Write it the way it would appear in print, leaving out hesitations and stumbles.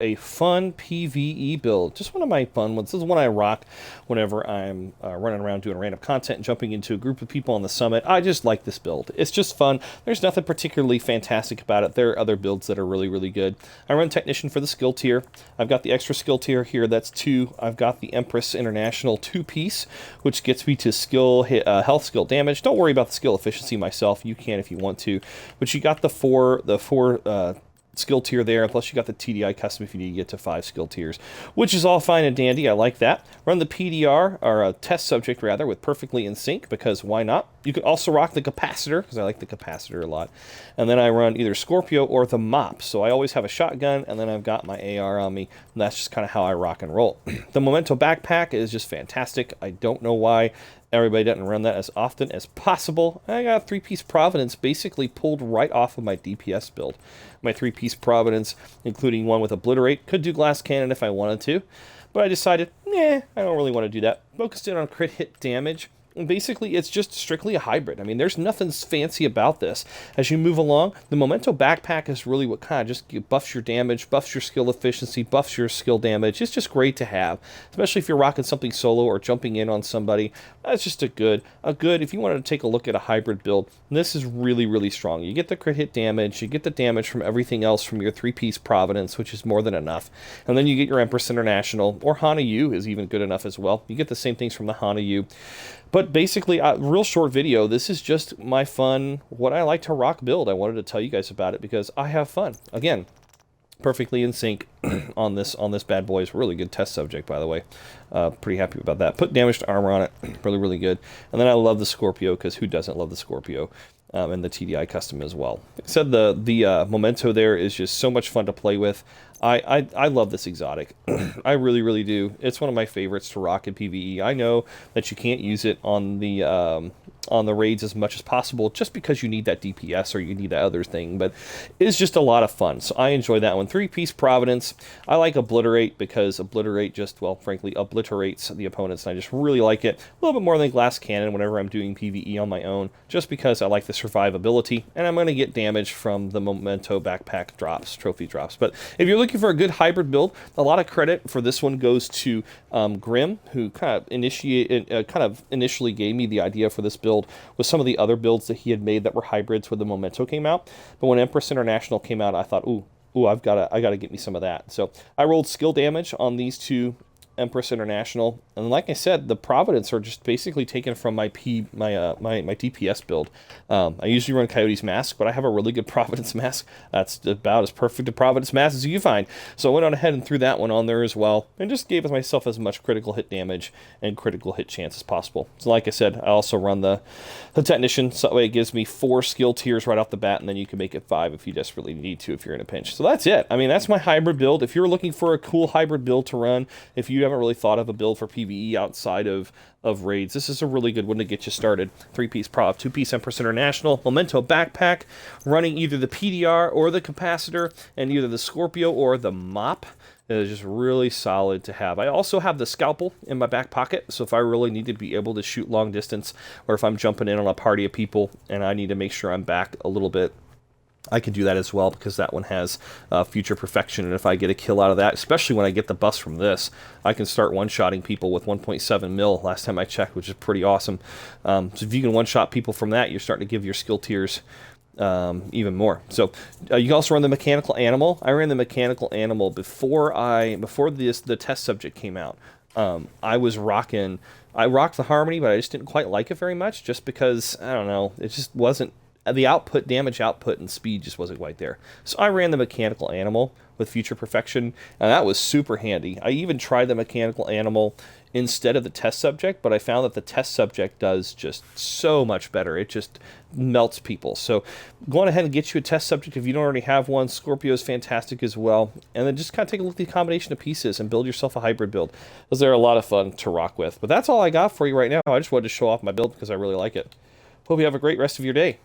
a Fun PVE build. Just one of my fun ones. This is one I rock whenever I'm running around doing random content and jumping into a group of people on the summit. I just like this build. It's just fun. There's nothing particularly fantastic about it. There are other builds that are really, really good. I run Technician for the skill tier. I've got the extra skill tier here. That's 2. I've got the Empress International 2-piece, which gets me to skill hit, health, skill damage. Don't worry about the skill efficiency myself. You can if you want to. But you got the four skill tier there, plus you got the TDI custom if you need to get to 5 skill tiers, which is all fine and dandy. I like that. Run the PDR, or a test subject rather, with Perfectly in Sync, because why not? You could also rock the capacitor, because I like the capacitor a lot. And then I run either Scorpio or the mop. So I always have a shotgun, and then I've got my AR on me, and that's just kind of how I rock and roll. The Memento backpack is just fantastic. I don't know why everybody doesn't run that as often as possible. I got a 3-piece Providence basically pulled right off of my DPS build. My 3-piece Providence, including one with Obliterate. Could do Glass Cannon if I wanted to, but I decided, I don't really want to do that. Focused in on crit hit damage. And basically, it's just strictly a hybrid. I mean, there's nothing fancy about this. As you move along, the Memento backpack is really what kind of just buffs your damage, buffs your skill efficiency, buffs your skill damage. It's just great to have, especially if you're rocking something solo or jumping in on somebody. That's just a good, if you wanted to take a look at a hybrid build, this is really, really strong. You get the crit hit damage, you get the damage from everything else from your 3-piece Providence, which is more than enough. And then you get your Empress International, or Hana U is even good enough as well. You get the same things from the Hana U. But basically, a real short video. This is just my fun, what I like to rock build. I wanted to tell you guys about it because I have fun. Again, Perfectly in Sync on this bad boy. Is a really good test subject, by the way. Pretty happy about that. Put damage to armor on it. Really, really good. And then I love the Scorpio, because who doesn't love the Scorpio? And the TDI custom as well. Like I said, the Memento there is just so much fun to play with. I love this exotic. I really, really do. It's one of my favorites to rock in PvE. I know that you can't use it on the raids as much as possible just because you need that DPS or you need that other thing, but it's just a lot of fun. So I enjoy that one. 3-piece Providence. I like Obliterate because Obliterate just, well, frankly, obliterates the opponents, and I just really like it. A little bit more than Glass Cannon whenever I'm doing PvE on my own, just because I like the survivability, and I'm going to get damage from the Memento backpack drops, trophy drops. But if you're looking for a good hybrid build, a lot of credit for this one goes to Grim, who kind of initially gave me the idea for this build with some of the other builds that he had made that were hybrids when the Memento came out. But when Empress International came out, I thought, ooh, I gotta get me some of that. So I rolled skill damage on these 2 Empress International, and like I said, the Providence are just basically taken from my DPS build. I usually run Coyote's Mask, but I have a really good Providence Mask. That's about as perfect a Providence Mask as you can find. So I went on ahead and threw that one on there as well, and just gave myself as much critical hit damage and critical hit chance as possible. So like I said, I also run the Technician, so that way it gives me 4 skill tiers right off the bat, and then you can make it 5 if you just really need to, if you're in a pinch. So that's it. I mean, that's my hybrid build. If you're looking for a cool hybrid build to run, if you haven't really thought of a build for PvE outside of raids, this is a really good one to get you started. 3-piece Prov, 2-piece Empress International, Memento backpack, running either the PDR or the capacitor, and either the Scorpio or the mop. It is just really solid to have. I also have the scalpel in my back pocket, so if I really need to be able to shoot long distance, or if I'm jumping in on a party of people and I need to make sure I'm back a little bit, I can do that as well, because that one has future perfection, and if I get a kill out of that, especially when I get the bust from this, I can start one-shotting people with 1.7 mil last time I checked, which is pretty awesome. So if you can one-shot people from that, you're starting to give your skill tiers even more. So you can also run the Mechanical Animal. I ran the Mechanical Animal before the test subject came out. I rocked the Harmony, but I just didn't quite like it very much, just because, I don't know, it just wasn't, the damage output and speed just wasn't quite there. So I ran the Mechanical Animal with future perfection, and that was super handy. I even tried the Mechanical Animal instead of the test subject, but I found that the test subject does just so much better. It just melts people. So go on ahead and get you a test subject if you don't already have one. Scorpio is fantastic as well. And then just kind of take a look at the combination of pieces and build yourself a hybrid build, because they're a lot of fun to rock with. But that's all I got for you right now. I just wanted to show off my build because I really like it. Hope you have a great rest of your day.